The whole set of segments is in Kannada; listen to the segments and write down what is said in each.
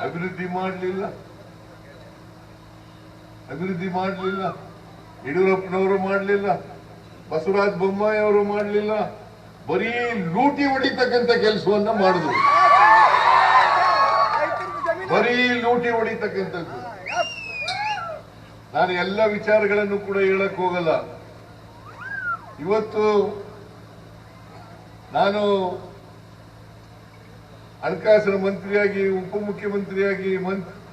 ಅಭಿವೃದ್ಧಿ ಮಾಡಲಿಲ್ಲ. ಯಡಿಯೂರಪ್ಪನವರು ಮಾಡಲಿಲ್ಲ, ಬಸವರಾಜ ಬೊಮ್ಮಾಯಿ ಅವರು ಮಾಡಲಿಲ್ಲ. ಬರೀ ಲೂಟಿ ಹೊಡಿತಕ್ಕಂಥ ಕೆಲಸವನ್ನ ಮಾಡಿದ್ರು. ಬರೀ ಲೂಟಿ ಹೊಡಿತಕ್ಕಂಥದ್ದು. ನಾನು ಎಲ್ಲ ವಿಚಾರಗಳನ್ನು ಕೂಡ ಹೇಳಕ್ ಹೋಗಲ್ಲ. ಇವತ್ತು ನಾನು ಹಣಕಾಸಿನ ಮಂತ್ರಿಯಾಗಿ, ಉಪಮುಖ್ಯಮಂತ್ರಿಯಾಗಿ,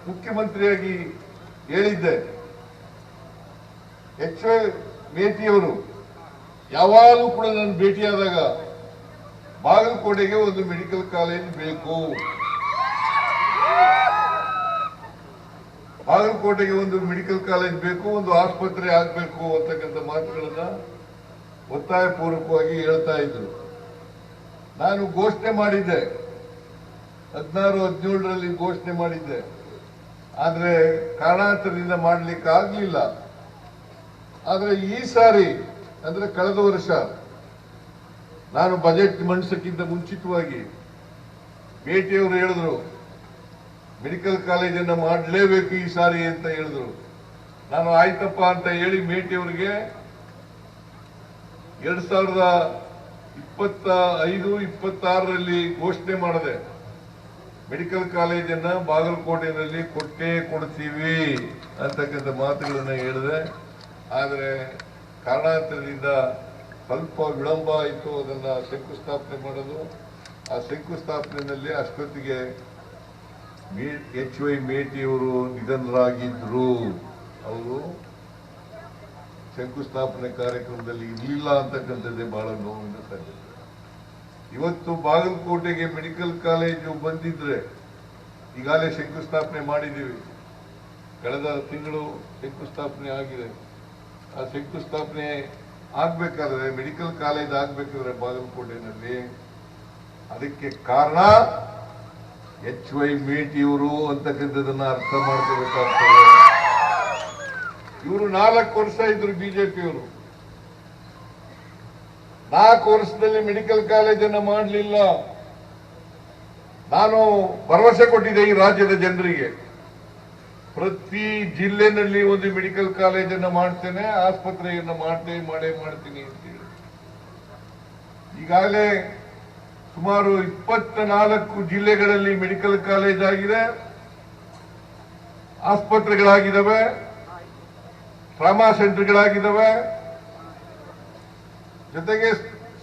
ಮುಖ್ಯಮಂತ್ರಿಯಾಗಿ ಹೇಳಿದ್ದೆ. ಎಚ್ ವೈ ಮೇಟಿಯವರು ಯಾವಾಗಲೂ ಕೂಡ ನಾನು ಭೇಟಿಯಾದಾಗ ಬಾಗಲಕೋಟೆಗೆ ಒಂದು ಮೆಡಿಕಲ್ ಕಾಲೇಜ್ ಬೇಕು, ಬಾಗಲಕೋಟೆಗೆ ಒಂದು ಮೆಡಿಕಲ್ ಕಾಲೇಜ್ ಬೇಕು, ಒಂದು ಆಸ್ಪತ್ರೆ ಆಗಬೇಕು ಅಂತಕ್ಕಂಥ ಮಾತುಗಳನ್ನ ಒತ್ತಾಯ ಪೂರ್ವಕವಾಗಿ ಹೇಳ್ತಾ ಇದ್ರು. ನಾನು ಘೋಷಣೆ ಮಾಡಿದ್ದೆ, 16-17ರಲ್ಲಿ ಘೋಷಣೆ ಮಾಡಿದ್ದೆ. ಆದ್ರೆ ಕಾರಣಾಂತರದಿಂದ ಮಾಡ್ಲಿಕ್ಕೆ ಆಗ್ಲಿಲ್ಲ. ಆದ್ರೆ ಈ ಸಾರಿ ಅಂದ್ರೆ ಕಳೆದ ವರ್ಷ ನಾನು ಬಜೆಟ್ ಮಂಡಿಸಕ್ಕಿಂತ ಮುಂಚಿತವಾಗಿ ಮೇಟಿಯವರು ಹೇಳಿದ್ರು, ಮೆಡಿಕಲ್ ಕಾಲೇಜನ್ನು ಮಾಡಲೇಬೇಕು ಈ ಸಾರಿ ಅಂತ ಹೇಳಿದ್ರು. ನಾನು ಆಯ್ತಪ್ಪ ಅಂತ ಹೇಳಿ ಮೇಟಿಯವರಿಗೆ 2025-26ರಲ್ಲಿ ಘೋಷಣೆ ಮಾಡಿದೆ. ಮೆಡಿಕಲ್ ಕಾಲೇಜನ್ನ ಬಾಗಲಕೋಟೆಯಲ್ಲಿ ಕೊಡ್ತೀವಿ ಅಂತಕ್ಕಂಥ ಮಾತುಗಳನ್ನ ಹೇಳಿದೆ. ಆದರೆ ಕಾರಣಾಂತರದಿಂದ ಸ್ವಲ್ಪ ವಿಳಂಬ ಆಯಿತು ಅದನ್ನ ಶಂಕುಸ್ಥಾಪನೆ ಮಾಡೋದು. ಆ ಶಂಕುಸ್ಥಾಪನೆಯಲ್ಲಿ ಅಷ್ಟೊತ್ತಿಗೆ ಎಚ್ ವೈ ಮೇಟಿಯವರು ನಿಧನರಾಗಿದ್ರು. ಅವರು ಶಂಕುಸ್ಥಾಪನೆ ಕಾರ್ಯಕ್ರಮದಲ್ಲಿ ಇರಲಿಲ್ಲ ಅಂತಕ್ಕಂಥದ್ದೇ ಬಹಳ ನೋವಿನ ಸಂಗತಿ. ಇವತ್ತು ಬಾಗಲಕೋಟೆಗೆ ಮೆಡಿಕಲ್ ಕಾಲೇಜು ಬಂದಿದ್ರೆ ಈಗಾಗಲೇ ಶಂಕುಸ್ಥಾಪನೆ ಮಾಡಿದ್ದೀವಿ. ಕಳೆದ ತಿಂಗಳು ಶಂಕುಸ್ಥಾಪನೆ ಆಗಿದೆ. ಆ ಶಂಕುಸ್ಥಾಪನೆ ಆಗ್ಬೇಕಾದ್ರೆ, ಮೆಡಿಕಲ್ ಕಾಲೇಜ್ ಆಗ್ಬೇಕಾದ್ರೆ ಬಾಗಲಕೋಟೆನಲ್ಲಿ, ಅದಕ್ಕೆ ಕಾರಣ ಎಚ್ ವೈ ಮೇಟಿಯವರು ಅಂತಕ್ಕಂಥದನ್ನ ಅರ್ಥ ಮಾಡ್ಕೋಬೇಕಾಗ್ತದೆ. ಇವರು 4 ವರ್ಷ ಇದ್ರು ಬಿಜೆಪಿಯವರು. 4 ವರ್ಷದಲ್ಲಿ ಮೆಡಿಕಲ್ ಕಾಲೇಜನ್ನು ಮಾಡಲಿಲ್ಲ. ನಾನು ಭರವಸೆ ಕೊಟ್ಟಿದ್ದೆ ಈ ರಾಜ್ಯದ ಜನರಿಗೆ, ಪ್ರತಿ ಜಿಲ್ಲೆನಲ್ಲಿ ಒಂದು ಮೆಡಿಕಲ್ ಕಾಲೇಜನ್ನು ಮಾಡ್ತೇನೆ, ಆಸ್ಪತ್ರೆಯನ್ನು ಮಾಡೇ ಮಾಡ್ತೀನಿ ಅಂತೇಳಿ. ಈಗಾಗಲೇ ಸುಮಾರು 24 ಜಿಲ್ಲೆಗಳಲ್ಲಿ ಮೆಡಿಕಲ್ ಕಾಲೇಜ್ ಆಗಿದೆ, ಆಸ್ಪತ್ರೆಗಳಾಗಿದ್ದಾವೆ, ಟ್ರಾಮಾ ಸೆಂಟರ್ಗಳಾಗಿದ್ದಾವೆ, ಜೊತೆಗೆ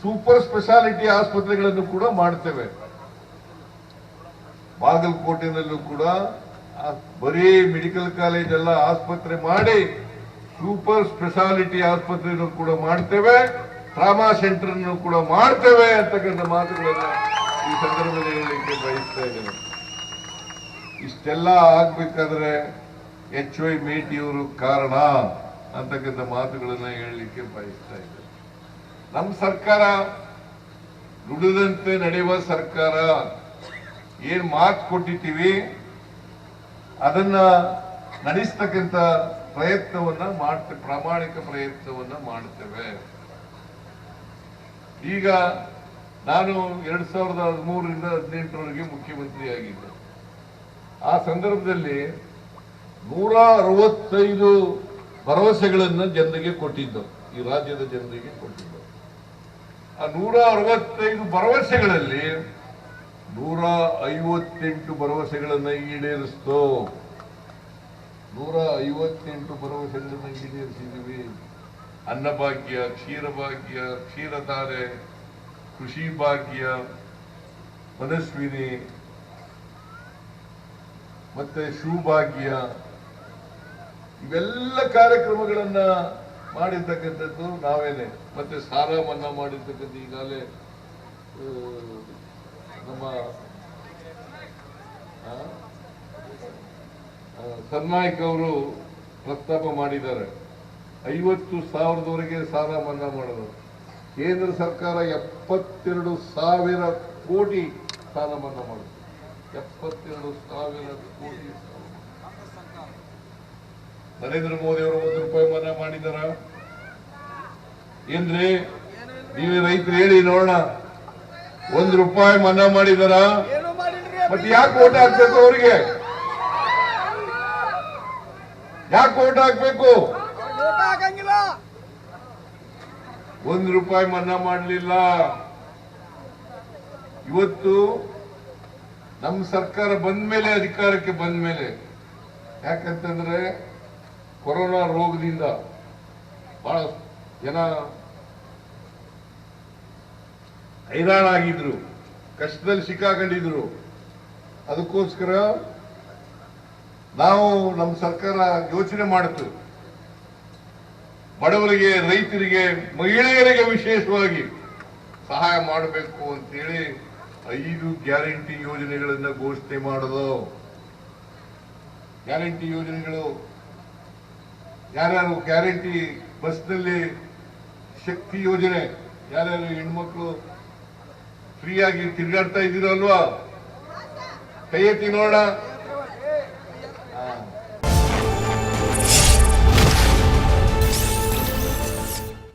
ಸೂಪರ್ ಸ್ಪೆಷಾಲಿಟಿ ಆಸ್ಪತ್ರೆಗಳನ್ನು ಕೂಡ ಮಾಡ್ತೇವೆ. ಬಾಗಲಕೋಟೆನಲ್ಲೂ ಕೂಡ ಬರೀ ಮೆಡಿಕಲ್ ಕಾಲೇಜ್ ಅಲ್ಲ, ಆಸ್ಪತ್ರೆ ಮಾಡಿ ಸೂಪರ್ ಸ್ಪೆಷಾಲಿಟಿ ಆಸ್ಪತ್ರೆಯನ್ನು ಕೂಡ ಮಾಡ್ತೇವೆ, ಟ್ರಾಮಾ ಸೆಂಟರ್ ಕೂಡ ಮಾಡ್ತೇವೆ ಅಂತಕ್ಕಂಥ ಮಾತುಗಳನ್ನ ಈ ಸಂದರ್ಭದಲ್ಲಿ ಹೇಳಲಿಕ್ಕೆ ಬಯಸ್ತಾ ಇದ್ದೇನೆ. ಇಷ್ಟೆಲ್ಲ ಆಗ್ಬೇಕಾದ್ರೆ ಎಚ್ ವೈ ಮೇಟಿಯವರು ಕಾರಣ ಅಂತಕ್ಕಂಥ ಮಾತುಗಳನ್ನ ಹೇಳಲಿಕ್ಕೆ ಬಯಸ್ತಾ ಇದ್ದೇನೆ. ನಮ್ಮ ಸರ್ಕಾರ ನುಡಿದಂತೆ ನಡೆಯುವ ಸರ್ಕಾರ. ಏನ್ ಮಾತು ಕೊಟ್ಟಿದ್ದೀವಿ ಅದನ್ನ ನಡೆಸ್ತಕ್ಕಂಥ ಪ್ರಯತ್ನವನ್ನ ಮಾಡ್ತೇವೆ, ಪ್ರಾಮಾಣಿಕ ಪ್ರಯತ್ನವನ್ನ ಮಾಡ್ತೇವೆ. ಈಗ ನಾನು 2013ರಿಂದ 2018ರವರೆಗೆ ಮುಖ್ಯಮಂತ್ರಿಯಾಗಿದ್ದೆ. ಆ ಸಂದರ್ಭದಲ್ಲಿ 165 ಭರವಸೆಗಳನ್ನು ಜನರಿಗೆ ಕೊಟ್ಟಿದ್ದು, ಈ ರಾಜ್ಯದ ಜನರಿಗೆ ಕೊಟ್ಟಿದ್ದು. ಆ 165 ಭರವಸೆಗಳಲ್ಲಿ 158 ಭರವಸೆಗಳನ್ನು ಈಡೇರಿಸ್ತೋ. 158 ಭರವಸೆಗಳನ್ನು ಈಡೇರಿಸಿದ್ದೀವಿ. ಅನ್ನಭಾಗ್ಯ, ಕ್ಷೀರಭಾಗ್ಯ, ಕ್ಷೀರಧಾರೆ, ಕೃಷಿ ಭಾಗ್ಯ, ಮನಸ್ವಿನಿ, ಮತ್ತೆ ಸೌಭಾಗ್ಯ, ಇವೆಲ್ಲ ಕಾರ್ಯಕ್ರಮಗಳನ್ನ ಮಾಡಿರ್ತಕ್ಕಂಥದ್ದು ನಾವೇನೆ. ಮತ್ತೆ ಸಾಲ ಮನ್ನಾ ಮಾಡಿರ್ತಕ್ಕಂಥ ಈಗಾಗಲೇ ನಮ್ಮ ಸರ್ನಾಯ್ಕ್ ಅವರು ಪ್ರಸ್ತಾಪ ಮಾಡಿದ್ದಾರೆ. 50,000ದವರೆಗೆ ಸಾಲ ಮನ್ನಾ ಮಾಡೋದು. ಕೇಂದ್ರ ಸರ್ಕಾರ 72,000 ಕೋಟಿ ಸಾಲ ಮನ್ನಾ ಮಾಡುತ್ತೆ. 72,000 ಕೋಟಿ. ನರೇಂದ್ರ ಮೋದಿ ಅವರು ₹1 ಮನ್ನಾ ಮಾಡಿದಾರ ಏನ್ರಿ? ನೀವೇ ರೈತರು ಹೇಳಿ ನೋಡೋಣ. ₹1 ಮನ್ನಾ ಮಾಡಿದಾರ? ಮತ್ತೆ ಯಾಕೆ ಓಟ್ ಹಾಕ್ಬೇಕು ಅವ್ರಿಗೆ? ಯಾಕೆ ಓಟ್ ಹಾಕ್ಬೇಕು? ಆಗಂಗಿಲ್ಲ. ₹1 ಮನ್ನಾ ಮಾಡಲಿಲ್ಲ. ಇವತ್ತು ನಮ್ಮ ಸರ್ಕಾರ ಬಂದ ಮೇಲೆ, ಅಧಿಕಾರಕ್ಕೆ ಬಂದ ಮೇಲೆ, ಯಾಕಂತಂದ್ರೆ ಕೊರೋನಾ ರೋಗದಿಂದ ಬಹಳ ಜನ ಹೈರಾಣಾಗಿದ್ರು, ಕಷ್ಟದಲ್ಲಿ ಸಿಕ್ಕಾಕೊಂಡಿದ್ರು. ಅದಕ್ಕೋಸ್ಕರ ನಾವು ನಮ್ಮ ಸರ್ಕಾರ ಯೋಚನೆ ಮಾಡಿತು, ಬಡವರಿಗೆ, ರೈತರಿಗೆ, ಮಹಿಳೆಯರಿಗೆ ವಿಶೇಷವಾಗಿ ಸಹಾಯ ಮಾಡಬೇಕು ಅಂತೇಳಿ 5 ಗ್ಯಾರಂಟಿ ಯೋಜನೆಗಳನ್ನ ಘೋಷಣೆ ಮಾಡೋದು. ಗ್ಯಾರಂಟಿ ಯೋಜನೆಗಳು ಯಾರ್ಯಾರು ಗ್ಯಾರಂಟಿ ಬಸ್ನಲ್ಲಿ ಶಕ್ತಿ ಯೋಜನೆ, ಯಾರ್ಯಾರು ಹೆಣ್ಮಕ್ಳು ಫ್ರೀಯಾಗಿ ತಿರುಗಾಡ್ತಾ ಇದ್ದೀರೋ ಅಲ್ವಾ? ಕೈ ಎತ್ತಿ ನೋಡ.